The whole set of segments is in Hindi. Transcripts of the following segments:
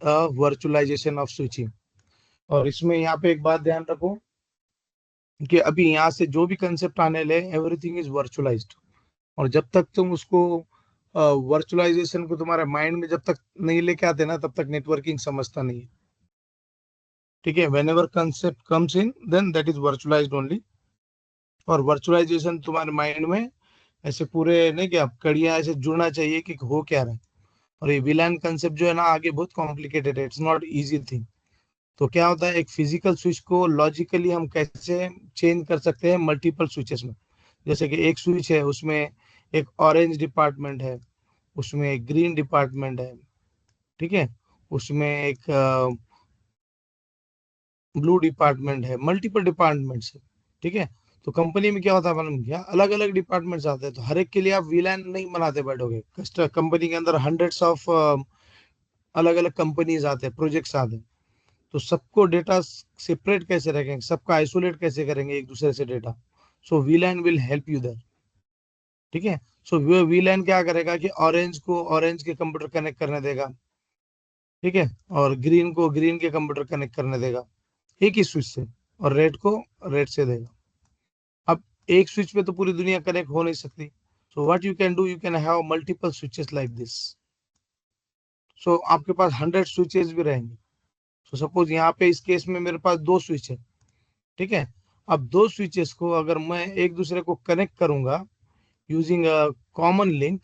Virtualisation of switching. और इसमें यहाँ पे एक बात ध्यान रखो कि अभी यहाँ से जो भी कंसेप्ट आने ले, एवरीथिंग इज वर्चुअलाइज्ड। और जब तक तुम उसको वर्चुअलाइजेशन को तुम्हारे माइंड में जब तक नहीं लेके आते ना, तब तक नेटवर्किंग समझता नहीं है। ठीक है, whenever concept comes in then that is virtualized only. और वर्चुअलाइजेशन तुम्हारे माइंड में ऐसे पूरे नहीं, कि अब कड़ियां ऐसे जुड़ना चाहिए कि हो क्या रहा है। और ये विलान कंसेप्ट जो है ना, आगे बहुत कॉम्प्लिकेटेड है, इट्स नॉट इजी थिंग। तो क्या होता है, एक फिजिकल स्विच को लॉजिकली हम कैसे चेंज कर सकते हैं मल्टीपल स्विचेस में। जैसे कि एक स्विच है, उसमें एक ऑरेंज डिपार्टमेंट है, उसमें एक ग्रीन डिपार्टमेंट है, ठीक है, उसमें एक ब्लू डिपार्टमेंट है, मल्टीपल डिपार्टमेंट्स है। ठीक है, तो कंपनी में क्या होता है मालूम क्या, अलग अलग डिपार्टमेंट्स आते हैं, तो हर एक के लिए आप वीलैन नहीं बनाते बैठोगे। कंपनी के अंदर हंड्रेड्स ऑफ अलग अलग कंपनीज आते हैं, प्रोजेक्ट्स आते हैं। तो सबको डेटा सेपरेट कैसे रखेंगे, सबका आइसोलेट कैसे करेंगे एक दूसरे से data. So VLAN will help you there. ठीक है, सो वीलैन क्या करेगा कि ऑरेंज को ऑरेंज के कंप्यूटर कनेक्ट करने देगा, ठीक है, और ग्रीन को ग्रीन के कंप्यूटर कनेक्ट करने देगा एक ही स्विच से, और रेड को रेड से देगा। अब एक स्विच पे तो पूरी दुनिया कनेक्ट हो नहीं सकती। So what you can do, you can have multiple switches like this. So आपके पास 100 स्विचेस भी रहेंगे। तो सपोज यहाँ पे इस केस में मेरे पास दो स्विच है, ठीक है। अब दो स्विचेस को अगर मैं एक दूसरे को कनेक्ट करूंगा यूजिंग अ कॉमन लिंक,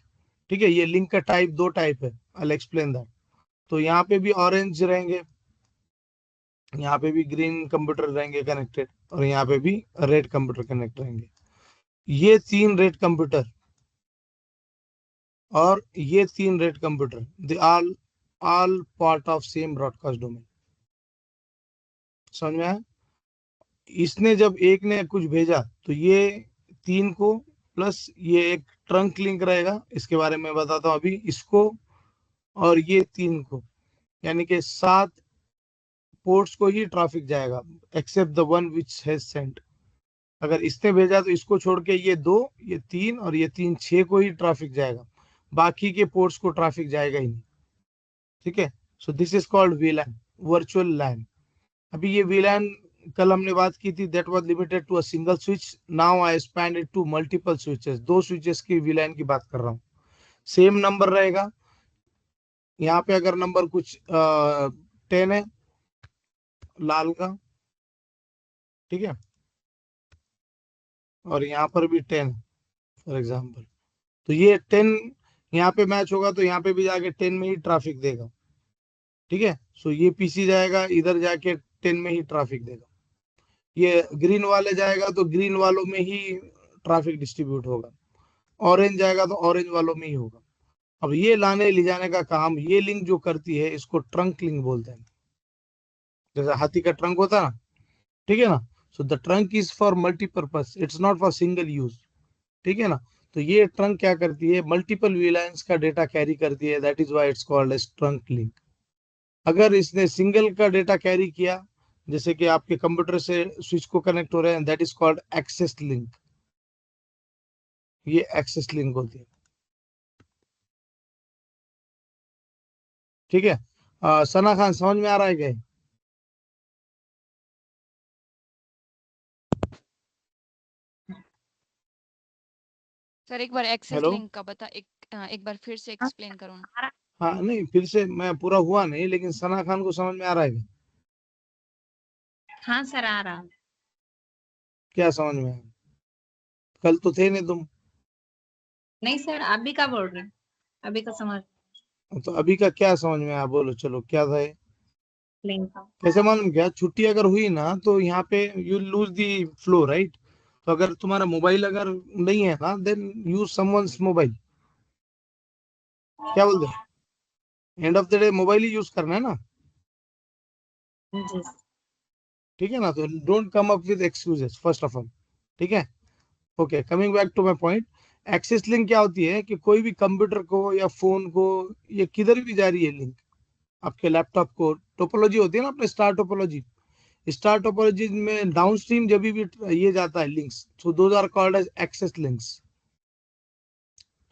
ठीक है, ये लिंक का टाइप दो टाइप है, आई एक्सप्लेन दैट। तो यहाँ पे भी ऑरेंज रहेंगे, यहाँ पे भी ग्रीन कंप्यूटर रहेंगे कनेक्टेड, और यहाँ पे भी रेड कंप्यूटर कनेक्ट रहेंगे। ये तीन रेड कंप्यूटर और ये तीन red computer, they all part of same broadcast domain. समझ में आया? इसने जब एक ने कुछ भेजा तो ये तीन को, प्लस ये एक ट्रंक लिंक रहेगा, इसके बारे में बताता हूँ अभी इसको, और ये तीन को, यानी कि सात पोर्ट्स को ही ट्रैफिक जाएगा, except the one which has sent. अगर इसने भेजा तो इसको छोड़ के ये दो, ये तीन और ये तीन, छह को ही ट्रैफिक जाएगा, बाकी के पोर्ट्स को ट्रैफिक जाएगा ही नहीं। ठीक है, so this is called VLAN, virtual LAN. अभी ये वीलैन कल हमने बात की थी, that was limited to a single switch, now I expand it to multiple switches. दो स्विचेस की वीलैन की बात कर रहा हूँ। सेम नंबर रहेगा, यहाँ पे अगर नंबर कुछ 10 है लाल का, ठीक है, और यहाँ पर भी 10 है फॉर एग्जाम्पल, तो ये 10 यहाँ पे मैच होगा तो यहाँ पे भी जाके 10 में ही ट्रैफिक देगा। ठीक है, सो ये पीसी जाएगा इधर जाके 10 में ही ट्रैफिक देगा। ये ग्रीन वाले जाएगा तो ग्रीन वालों में ही ट्रैफिक डिस्ट्रीब्यूट होगा, ऑरेंज जाएगा तो ऑरेंज वालों में ही होगा। अब ये लाने ले जाने का काम ये लिंक जो करती है, इसको ट्रंक लिंक बोलते हैं। जैसे हाथी का ट्रंक होता है ना, ठीक है ना, so the trunk is for multipurpose, it's not for single use. ठीक है ना, तो ये ट्रंक क्या करती है, मल्टीपल वीलाइंस का डेटा कैरी करती है, that is why it's called as trunk link. अगर इसने सिंगल का डेटा कैरी किया, जैसे कि आपके कंप्यूटर से स्विच को कनेक्ट हो रहे हैं, that is called access link. ये एक्सेस लिंक होती है। ठीक है, सना खान समझ में आ रहा है क्या? सर एक बार एक्सेस हेलो। लिंक का बता, एक बार फिर से हाँ, एक्सप्लेन करो ना। आ रहा। हाँ नहीं, फिर से मैं पूरा हुआ नहीं, लेकिन सना खान को समझ में आ रहा है क्या? हाँ सर, आ रहा। क्या समझ में आया? कल तो थे नहीं तुम। नहीं सर, अभी का बोल रहे हैं, अभी का समझ तो अभी का क्या समझ में आया, बोलो चलो क्या था ये? लिंक का। कैसे मालूम क्या, छुट्टी अगर हुई ना तो यहाँ पे you lose the flow, right. तो अगर तुम्हारा मोबाइल अगर नहीं है ना, देन यूज समवंस मोबाइल। क्या बोलते हैं, end of the day mobile ही यूज करना है ना। जी। ठीक है ना, तो don't come up with excuses first of all. ठीक है, okay, coming back to my point. Access link क्या होती है कि कोई भी कंप्यूटर को या फोन को, ये किधर भी जा रही है लिंक, आपके लैपटॉप को, टोपोलॉजी होती है ना अपने स्टार टोपोलॉजी, स्टार टोपोलॉजी में डाउनस्ट्रीम जब भी ये जाता है links, so those are called as access links.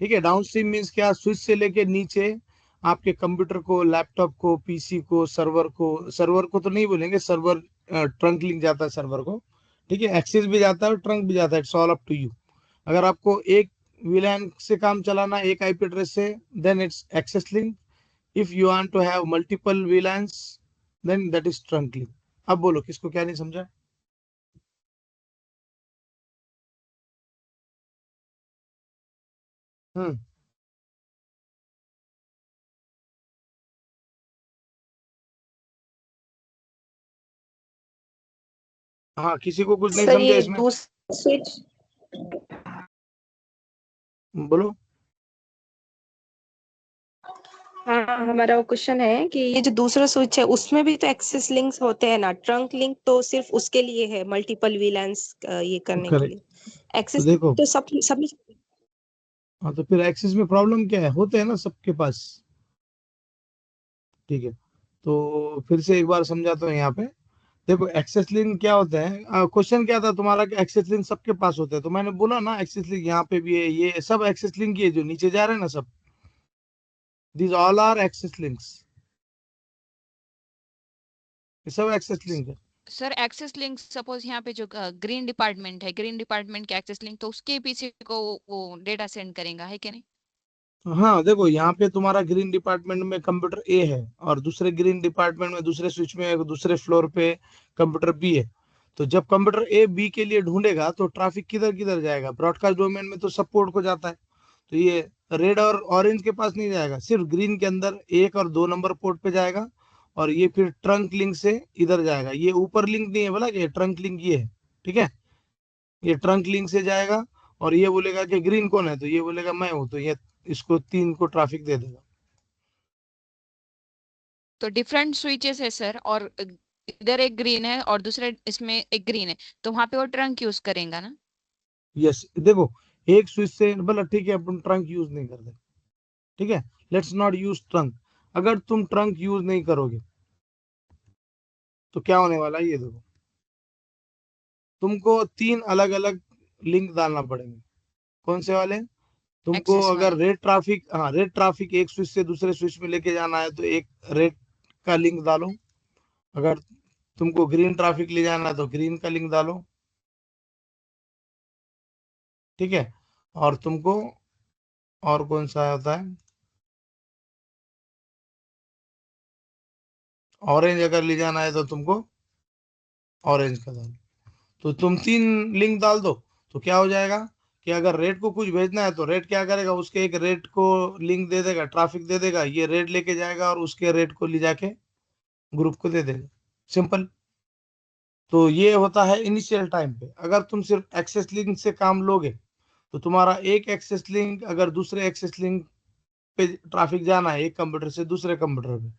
ठीक है, डाउनस्ट्रीम मींस क्या, स्विच से लेके नीचे आपके कंप्यूटर को, लैपटॉप को, पीसी को, सर्वर को तो नहीं बोलेंगे, सर्वर ट्रंक लिंक जाता है सर्वर को, ठीक है, एक्सेस भी जाता है और ट्रंक भी जाता है, it's all up to you. अगर आपको एक वीलैन से काम चलाना है, एक आईपी एड्रेस से, then it's access link. If you want to have multiple VLANs, then that is trunk link. अब बोलो किसको क्या नहीं समझा। हम्म। हाँ, किसी को कुछ नहीं सर समझा ये इसमें, दूसरा स्विच, बोलो। हाँ हमारा वो क्वेश्चन है कि ये जो दूसरा स्विच है उसमें भी तो एक्सेस लिंक्स होते हैं ना, ट्रंक लिंक तो सिर्फ उसके लिए है मल्टीपल वीलैंस ये करने के करेक्ट। लिए, तो एक्सेस देखो, तो सब में। हाँ, तो फिर एक्सेस में प्रॉब्लम क्या है, होते हैं ना सबके पास, ठीक है। तो फिर से एक बार समझाता हूँ यहाँ पे। देखो, एक्सेस लिंक क्या होता है, क्वेश्चन क्या था तुम्हारा कि एक्सेस लिंक सबके पास होता है, तो मैंने बोला ना एक्सेस लिंक यहाँ पे भी है, ये सब एक्सेस लिंक, ये जो नीचे जा रहे हैं ना सब, these all are access links, ये सब एक्सेस लिंक है। सर एक्सेस लिंक सपोज यहाँ पे जो ग्रीन डिपार्टमेंट है, ग्रीन डिपार्टमेंट के एक्सेस लिंक तो उसके पीछे को वो डेटा सेंड करेगा, है कि नहीं? हाँ देखो, यहाँ पे तुम्हारा ग्रीन डिपार्टमेंट में कंप्यूटर ए है, और दूसरे ग्रीन डिपार्टमेंट में, दूसरे स्विच में, दूसरे फ्लोर पे कंप्यूटर बी है। तो जब कंप्यूटर ए बी के लिए ढूंढेगा तो ट्रैफिक किधर किधर जाएगा, ब्रॉडकास्ट डोमेन में तो सब पोर्ट को जाता है। तो ये रेड और ऑरेंज के पास नहीं जाएगा, सिर्फ ग्रीन के अंदर 1 और 2 नंबर पोर्ट पे जाएगा। और ये फिर ट्रंक लिंक से इधर जाएगा, ये ऊपर लिंक नहीं है बोला, कि ट्रंक लिंक ये है, ठीक है। ये ट्रंक लिंक से जाएगा, और ये बोलेगा कि ग्रीन कौन है, तो ये बोलेगा मैं हूं, तो ये इसको 3 को ट्रैफिक दे देगा। तो डिफरेंट स्विचेस है सर, और इधर एक ग्रीन है और दूसरे इसमें एक ग्रीन है, तो वहां पे वो ट्रंक यूज करेगा ना? यस, देखो, एक स्विच से बोला ठीक है अपन ट्रंक यूज नहीं करते, ठीक है, लेट्स नॉट यूज ट्रंक। अगर तुम ट्रंक यूज नहीं करोगे तो क्या होने वाला है, ये देखो, तुमको 3 अलग अलग लिंक डालना पड़ेंगे। कौन से वाले? तुमको एक्सेस अगर वाले। रेड ट्रैफिक, हाँ, रेड ट्रैफिक एक स्विच से दूसरे स्विच में लेके जाना है तो एक रेड का लिंक डालो। अगर तुमको ग्रीन ट्रैफिक ले जाना है तो ग्रीन का लिंक डालो, ठीक है। और तुमको और कौन सा होता है, ऑरेंज अगर ले जाना है तो तुमको ऑरेंज का डालो। तो तुम 3 लिंक डाल दो, तो क्या हो जाएगा कि अगर रेड को कुछ भेजना है तो रेड क्या करेगा, उसके एक रेड को लिंक दे देगा, ट्रैफिक दे देगा, ये रेड लेके जाएगा और उसके रेड को ले जाके ग्रुप को दे देगा, सिंपल। तो ये होता है इनिशियल टाइम पे। अगर तुम सिर्फ एक्सेस लिंक से काम लोगे तो तुम्हारा एक एक्सेस लिंक अगर दूसरे एक्सेस लिंक पे ट्रैफिक जाना है, एक कंप्यूटर से दूसरे कंप्यूटर पे,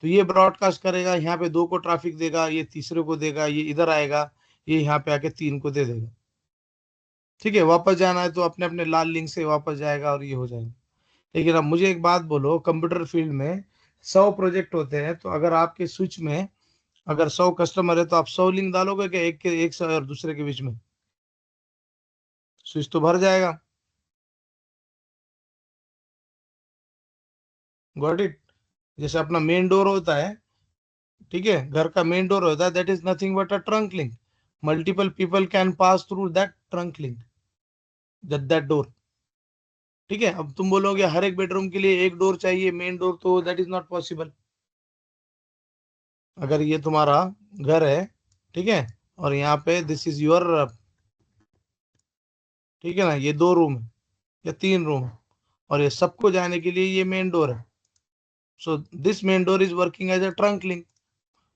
तो ये ब्रॉडकास्ट करेगा, यहाँ पे 2 को ट्रैफिक देगा, ये तीसरे को देगा, ये इधर आएगा, ये यहाँ पे आके 3 को दे देगा, ठीक है। वापस जाना है तो अपने अपने लाल लिंक से वापस जाएगा और ये हो जाएगा। लेकिन अब मुझे एक बात बोलो, कंप्यूटर फील्ड में 100 प्रोजेक्ट होते हैं, तो अगर आपके स्विच में अगर 100 कस्टमर है तो आप 100 लिंक डालोगे क्या, एक के एक से और दूसरे के बीच में? स्विच तो भर जाएगा। Got it? जैसे अपना मेन डोर होता है, ठीक है, घर का मेन डोर होता है, that is nothing but a trunk link. Multiple people can pass through that trunk link, that door, ठीक है। अब तुम बोलोगे हर एक बेडरूम के लिए एक डोर चाहिए मेन डोर, तो दैट इज नॉट पॉसिबल। अगर ये तुम्हारा घर है, ठीक है, और यहाँ पे दिस इज योर, ठीक है ना, ये 2 रूम है या 3 रूम है, और ये सबको जाने के लिए ये मेन डोर है। So this main door is working as a trunk link.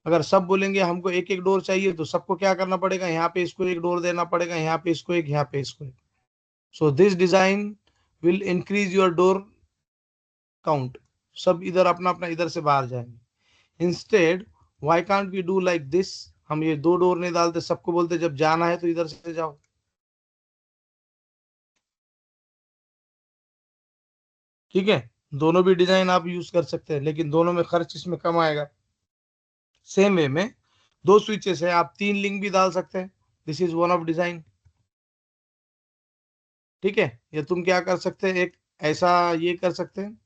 अगर सब बोलेंगे हमको एक एक डोर चाहिए, तो सबको क्या करना पड़ेगा, यहाँ पे इसको एक डोर देना पड़ेगा, यहाँ पे इसको एक, यहाँ पे इसको एक। So this design will increase your door count. सब इधर अपना अपना इधर से बाहर जाएंगे। Instead, why can't we do like this, हम ये 2 डोर नहीं डालते, सबको बोलते जब जाना है तो इधर से जाओ, ठीक है। दोनों भी डिजाइन आप यूज कर सकते हैं, लेकिन दोनों में खर्च इसमें कम आएगा। सेम वे में 2 स्विचेस है, आप 3 लिंक भी डाल सकते हैं, this is one of design, ठीक है। या तुम क्या कर सकते हैं, एक ऐसा ये कर सकते हैं,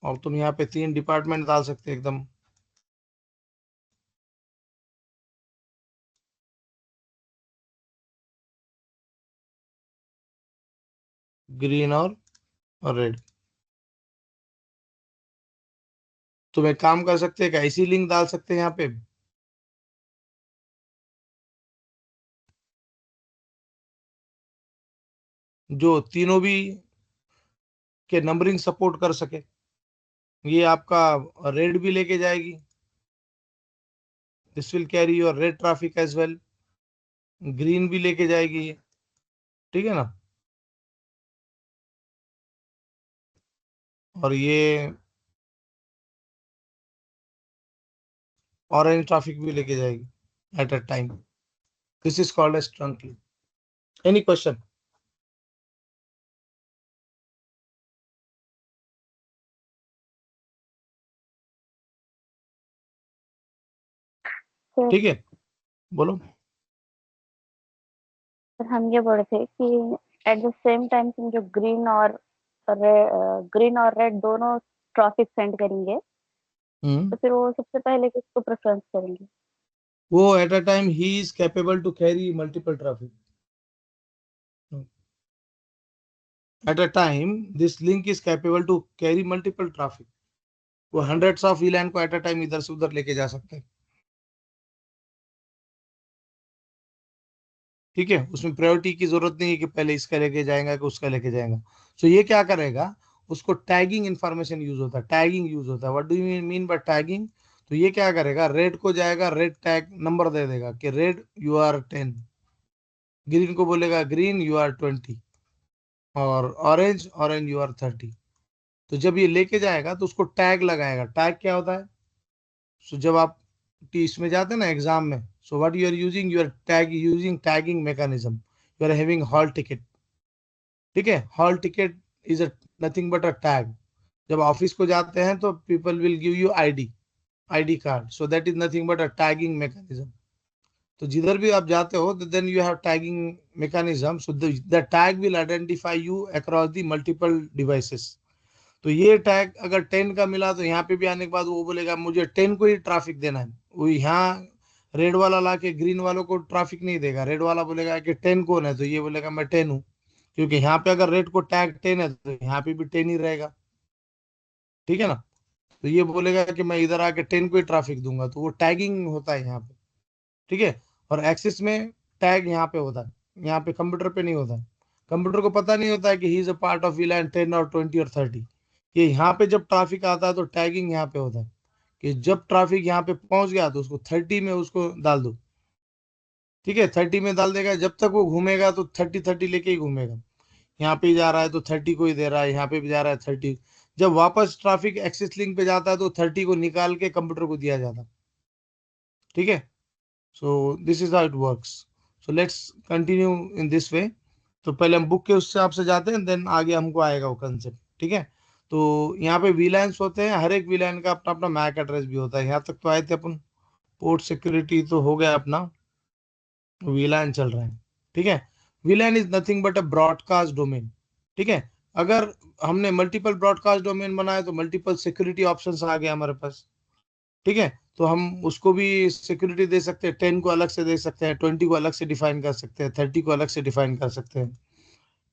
और तुम यहाँ पे 3 डिपार्टमेंट डाल सकते हो एकदम। ग्रीन और रेड। तुम एक काम कर सकते हैं, ऐसी लिंक डाल सकते हैं यहाँ पे, जो तीनों भी के नंबरिंग सपोर्ट कर सके। ये आपका रेड भी लेके जाएगी, this will carry your red traffic as well. Green भी लेके जाएगी ये, ठीक है ना। और ये ऑरेंज ट्रैफिक भी लेके जाएगी at a time. This is called as trunk link. Any question? Sir ठीक है, बोलो। सर, हम ये बोल रहे थे कि एट द सेम टाइम तुम जो ग्रीन और रेड दोनों ट्रैफिक सेंड करेंगे, तो फिर वो सबसे पहले किसको प्रेफरेंस करेंगे? वो एट अ टाइम ही is capable to carry multiple traffic. At a time this link is capable to carry multiple traffic. वो हंड्रेड्स ऑफ VLAN को एट अ टाइम इधर से उधर लेके जा सकते हैं, ठीक है। उसमें प्रायोरिटी की जरूरत नहीं है कि पहले इसका लेके जाएगा कि उसका लेके जाएगा। सो ये क्या करेगा, उसको टैगिंग इंफॉर्मेशन यूज होता है, टैगिंग यूज होता है। What do you mean by tagging? तो ये क्या करेगा, रेड को जाएगा, रेड टैग नंबर दे देगा कि रेड यू आर 10, ग्रीन को बोलेगा ग्रीन यू आर 20, और ऑरेंज ऑरेंज यू आर 30। तो जब ये लेके जाएगा तो उसको टैग लगाएगा। टैग क्या होता है? सो जब आप इसमें जाते हैं ना एग्जाम में, so what you are using, you are tag using tagging mechanism. You are having hall ticket, ठीक है। Hall ticket is a nothing but a tag. जब ऑफिस को जाते हैं तो people will give you ID card, so that is nothing but a tagging mechanism. तो जिधर भी आप जाते हो, then you have tagging mechanism, so the tag will identify you across the multiple devices. तो ये टैग अगर 10 का मिला तो यहाँ पे भी आने के बाद वो बोलेगा मुझे 10 को ही ट्रैफिक देना है। वो यहाँ रेड वाला ला के ग्रीन वालों को ट्रैफिक नहीं देगा। रेड वाला बोलेगा कि 10 कौन है, तो ये बोलेगा मैं 10 हूँ, क्योंकि यहाँ पे अगर रेड को टैग 10 है तो यहाँ पे भी 10 ही रहेगा, ठीक है ना। तो ये बोलेगा कि मैं इधर आके 10 को ही ट्रैफिक दूंगा, तो वो टैगिंग होता है यहाँ पे, ठीक है। और एक्सिस में टैग यहाँ पे होता है, यहाँ पे कंप्यूटर पे नहीं होता है। कंप्यूटर को पता नहीं होता है कि he is a part of VLAN 10 और 20 और 30। ये यहाँ पे जब ट्रैफिक आता है तो टैगिंग यहाँ पे होता है कि जब ट्रैफिक यहाँ पे पहुंच गया तो उसको 30 में उसको डाल दो, ठीक है। 30 में डाल देगा, जब तक वो घूमेगा तो 30 लेके ही घूमेगा। यहाँ पे जा रहा है तो 30 को ही दे रहा है, यहाँ पे भी जा रहा है 30। जब वापस ट्रैफिक एक्सिस लिंक पे जाता है तो 30 को निकाल के कंप्यूटर को दिया जाता है, ठीक है। So this is how it works. So let's continue in this way. तो पहले हम बुक के उस हिसाब से जाते हैं, देन आगे हमको आएगा वो कंसेप्ट, ठीक है। तो यहाँ पे VLANs होते हैं, हर एक VLAN का अपना अपना मैक एड्रेस भी होता है। यहाँ तक तो आए थे अपन। पोर्ट सिक्योरिटी तो हो गया अपना, VLAN चल रहा है, ठीक है। VLAN is nothing but a broadcast domain, ठीक है। अगर हमने मल्टीपल ब्रॉडकास्ट डोमेन बनाया तो मल्टीपल सिक्योरिटी ऑप्शंस आ गए हमारे पास, ठीक है। तो हम उसको भी सिक्योरिटी दे सकते हैं, 10 को अलग से दे सकते हैं, 20 को अलग से डिफाइन कर सकते हैं, 30 को अलग से डिफाइन कर सकते हैं,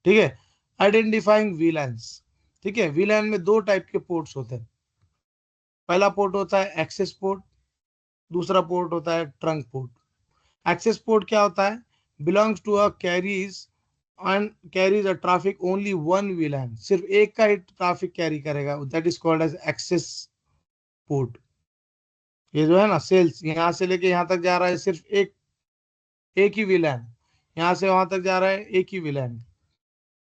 ठीक है। आइडेंटिफाइंग VLANs, ठीक है। VLAN में दो टाइप के पोर्ट्स होते हैं। पहला पोर्ट होता है एक्सेस पोर्ट, दूसरा पोर्ट होता है ट्रंक पोर्ट। एक्सेस पोर्ट क्या होता है, belongs to a carries a traffic only one VLAN, सिर्फ एक का ही ट्रैफिक कैरी करेगा, that is called as access port. ये जो है ना सेल्स, यहाँ से लेके यहाँ तक जा रहा है, सिर्फ एक ही VLAN। यहाँ से वहां तक जा रहा है, एक ही VLAN।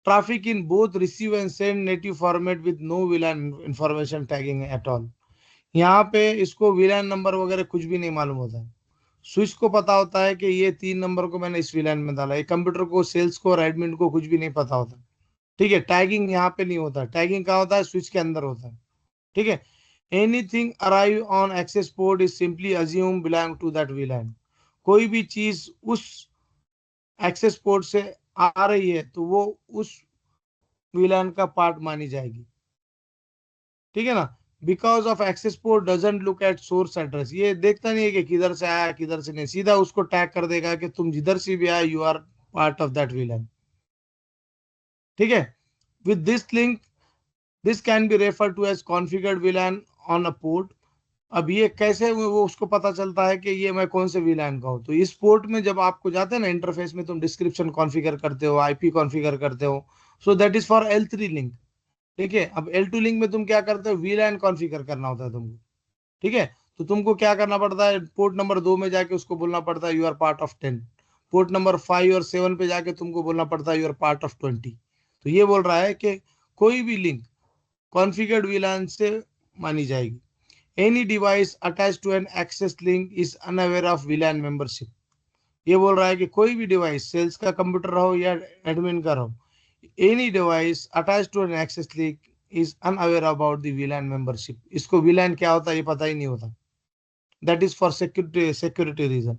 Traffic in both receive and send native format with no VLAN information tagging at all. यहाँ पे इसको VLAN नंबर वगैरह कुछ भी नहीं मालूम होता है। स्विच को पता होता है कि ये 3 नंबर को मैंने इस VLAN में डाला है। कंप्यूटर को, सेल्स को और एडमिन को कुछ भी नहीं पता होता, ठीक है। टैगिंग यहाँ पे नहीं होता। टैगिंग कहाँ होता है, स्विच के अंदर होता है, ठीक है। Anything arrive on access port is simply assume belong to that VLAN। कोई भी चीज उस एक्सेस पोर्ट से आ रही है तो वो उस VLAN का पार्ट मानी जाएगी, ठीक है ना। Because of access port doesn't look at source address, ये देखता नहीं है कि किधर से आया किधर से नहीं, सीधा उसको टैग कर देगा कि तुम जिधर से भी आए you are part of that VLAN। ठीक है, with this link this can be refer to as configured VLAN on a port. अब ये कैसे वो उसको पता चलता है कि ये मैं कौन से VLAN का हूँ, तो इस पोर्ट में जब आपको जाते हैं ना इंटरफेस में, तुम डिस्क्रिप्शन कॉन्फ़िगर करते हो, IP कॉन्फ़िगर करते हो, सो that is for L3 link. ठीक है, अब L2 लिंक में तुम क्या करते हो, VLAN कॉन्फ़िगर करना होता है तुमको। ठीक है, तो तुमको क्या करना पड़ता है, पोर्ट नंबर 2 में जाके उसको बोलना पड़ता है you are part of 10, port number 5 और 7 पे जाके तुमको बोलना पड़ता है यू आर पार्ट ऑफ 20। तो ये बोल रहा है कि कोई भी लिंक कॉन्फ़िगर्ड VLAN से मानी जाएगी। Any device attach to an access link is unaware of VLAN membership. ये बोल रहा है कि कोई भी डिवाइस, सेल्स का कंप्यूटर रहो या एडमिन का रहो, any device attach to an access link is unaware about the VLAN membership. इसको VLAN क्या होता है ये पता ही नहीं होता। That is for security reason.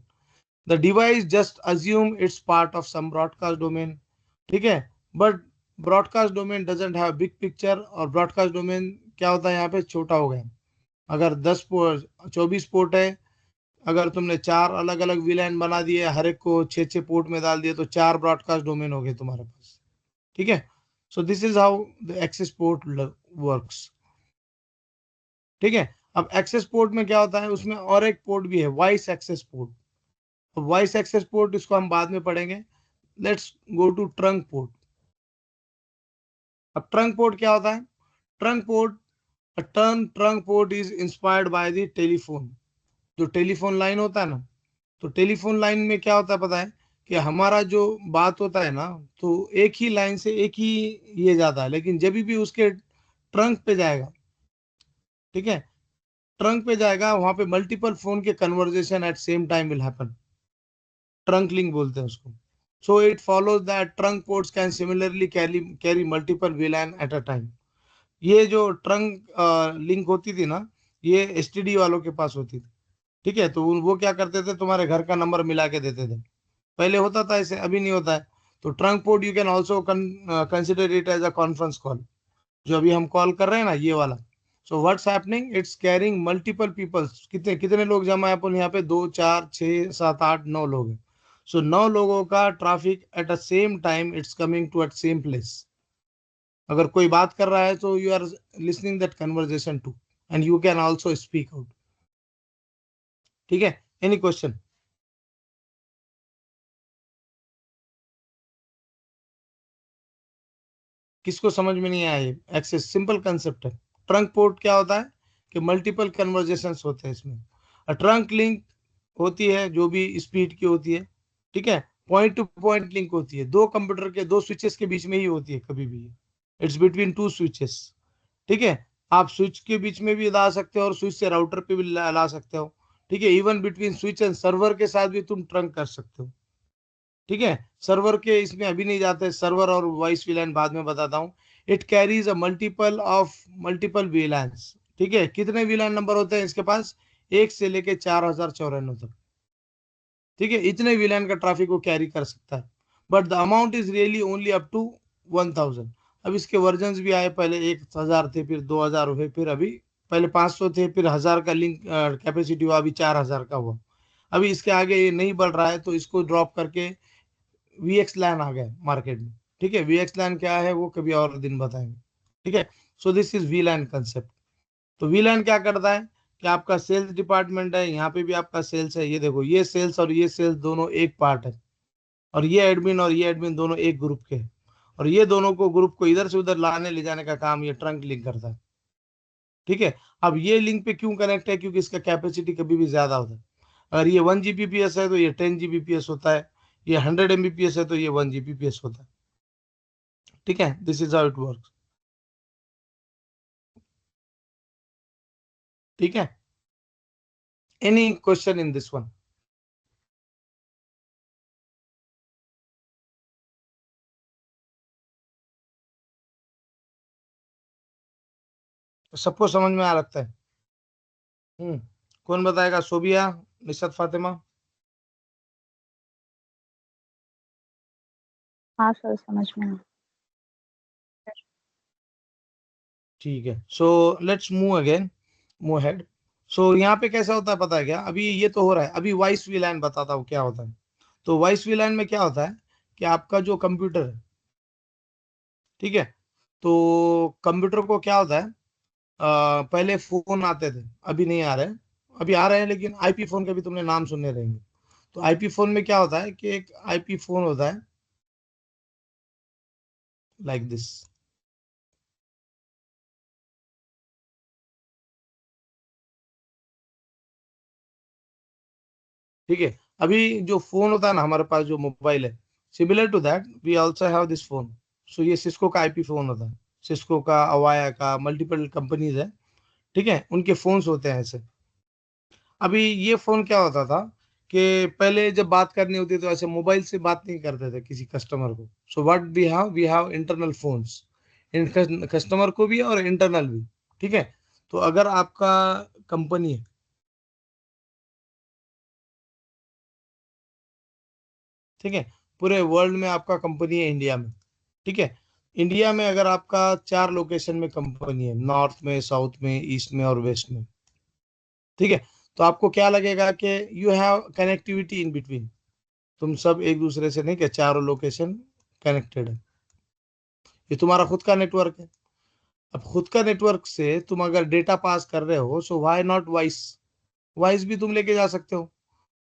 The device just assume it's part of some broadcast domain. ठीक है, but broadcast domain doesn't have big picture, और ब्रॉडकास्ट डोमेन क्या होता है यहाँ पे, छोटा हो गया। अगर 24 पोर्ट है, अगर तुमने 4 अलग अलग VLAN बना दिए, हर एक को 6 पोर्ट में डाल दिए, तो 4 ब्रॉडकास्ट डोमेन हो गए तुम्हारे पास। ठीक है, so this is how the access port works. ठीक है, अब एक्सेस पोर्ट में क्या होता है, उसमें और एक पोर्ट भी है, वॉइस एक्सेस पोर्ट। तो वॉइस एक्सेस पोर्ट इसको हम बाद में पढ़ेंगे। Let's go to trunk port. अब ट्रंक पोर्ट क्या होता है, trunk port, trunk port is inspired by the telephone. जो टेलीफोन लाइन होता है ना, तो टेलीफोन लाइन में क्या होता है पता है, कि हमारा जो बात होता है ना, तो एक ही लाइन से एक ही ये जाता है, लेकिन जब भी उसके ट्रंक पे जाएगा, ठीक है, ट्रंक पे जाएगा, वहां पे मल्टीपल फोन के conversation at same time will happen. Trunk link बोलते हैं उसको। So it follows that trunk ports can similarly carry multiple VLAN at a time. ये जो ट्रंक लिंक होती थी ना, ये STD वालों के पास होती थी। ठीक है, तो वो क्या करते थे, तुम्हारे घर का नंबर मिला के देते थे। पहले होता था ऐसे, अभी नहीं होता है। तो trunk port you can also consider it as a conference call, जो अभी हम कॉल कर रहे हैं ना, ये वाला। So what's happening, it's carrying multiple peoples. कितने कितने लोग जमा है अपन यहाँ पे, 2 4 6 7 8 9 लोग हैं। सो 9 लोगों का traffic at a same time it's coming to at same place. अगर कोई बात कर रहा है तो you are listening that conversation too, and you can also speak out. ठीक है, एनी क्वेश्चन? किसको समझ में नहीं आया ये एक्सेस? सिंपल कंसेप्ट है। ट्रंक पोर्ट क्या होता है कि मल्टीपल कन्वर्जेशंस होते हैं इसमें। ट्रंक लिंक होती है जो भी स्पीड की होती है। ठीक है, पॉइंट टू पॉइंट लिंक होती है, दो कंप्यूटर के दो स्विचेस के बीच में ही होती है कभी भी। It's between two switches. ठीक है, आप स्विच के बीच में भी ला सकते हो और स्विच से राउटर पे भी ला सकते हो। ठीक है, even between switch and server के साथ भी तुम ट्रंक कर सकते हो। ठीक है, सर्वर के इसमें अभी नहीं जाते, सर्वर और वॉइस VLAN बाद में बताता हूँ। It carries a multiple VLANs। ठीक है, कितने VLAN नंबर होते हैं इसके पास, 1 से लेके 4094 तक। ठीक है, इतने VLAN का ट्रैफिक वो कैरी कर सकता है, but the amount is really only up to 1000। अब इसके वर्जन भी आए, पहले 1000 थे, फिर 2000 हुए, फिर अभी पहले 500 थे, फिर 1000 का लिंक कैपेसिटी हुआ, अभी 4000 का हुआ। अभी इसके आगे ये नहीं बढ़ रहा है, तो इसको ड्रॉप करके VXLAN आ गए मार्केट में। ठीक है, VXLAN क्या है वो कभी और दिन बताएंगे। ठीक है, so this is VLAN concept. तो VLAN क्या करता है कि आपका सेल्स डिपार्टमेंट है, यहाँ पे भी आपका सेल्स है, ये देखो, ये सेल्स और ये सेल्स दोनों एक पार्ट है, और ये एडमिन दोनों एक ग्रुप के हैं। और ये दोनों को, ग्रुप को इधर से उधर लाने ले जाने का काम ये ट्रंक लिंक करता है। ठीक है, अब ये लिंक पे क्यों कनेक्ट है, क्योंकि इसका कैपेसिटी कभी भी ज्यादा होता है। अगर ये 1 Gbps है तो ये 10 Gbps होता है, ये 100 Mbps है तो ये 1 Gbps होता है। ठीक है, this is how it work. ठीक है, any question in this one? सबको समझ में आ लगता है? कौन बताएगा, सोबिया, निशत, फातिमा? हाँ सर, समझ में आया। ठीक है, सो लेट्स मूव अहेड। सो यहाँ पे कैसा होता है पता है क्या, अभी ये तो हो रहा है, अभी वॉइस वीलैन बताता हूँ क्या होता है। तो वॉइस वीलैन में क्या होता है कि आपका जो कंप्यूटर है, ठीक है, तो कंप्यूटर को क्या होता है, पहले फोन आते थे, अभी नहीं आ रहे हैं, अभी आ रहे हैं लेकिन आईपी फोन का भी तुमने नाम सुनने रहेंगे। तो आईपी फोन में क्या होता है कि एक आईपी फोन होता है लाइक दिस, ठीक है। अभी जो फोन होता है ना हमारे पास, जो मोबाइल है, similar to that we also have this phone. So ये सिस्को का आईपी फोन होता है, सिस्को का, अवाया का, मल्टीपल कंपनीज है, ठीक है, उनके फोन्स होते हैं ऐसे। अभी ये फोन क्या होता था कि पहले जब बात करनी होती तो ऐसे मोबाइल से बात नहीं करते थे किसी कस्टमर को। So what we have internal phones, इन कस्टमर को भी और इंटरनल भी, ठीक है। तो अगर आपका कंपनी है, ठीक है, पूरे वर्ल्ड में आपका कंपनी है इंडिया में, ठीक है, इंडिया में अगर आपका 4 लोकेशन में कंपनी है, नॉर्थ में, साउथ में, ईस्ट में और वेस्ट में, ठीक है, तो आपको क्या लगेगा कि you have connectivity in between, तुम सब एक दूसरे से नहीं, क्या चारों लोकेशन कनेक्टेड है, ये तुम्हारा खुद का नेटवर्क है। अब खुद का नेटवर्क से तुम अगर डेटा पास कर रहे हो, so why not voice, voice भी तुम लेके जा सकते हो।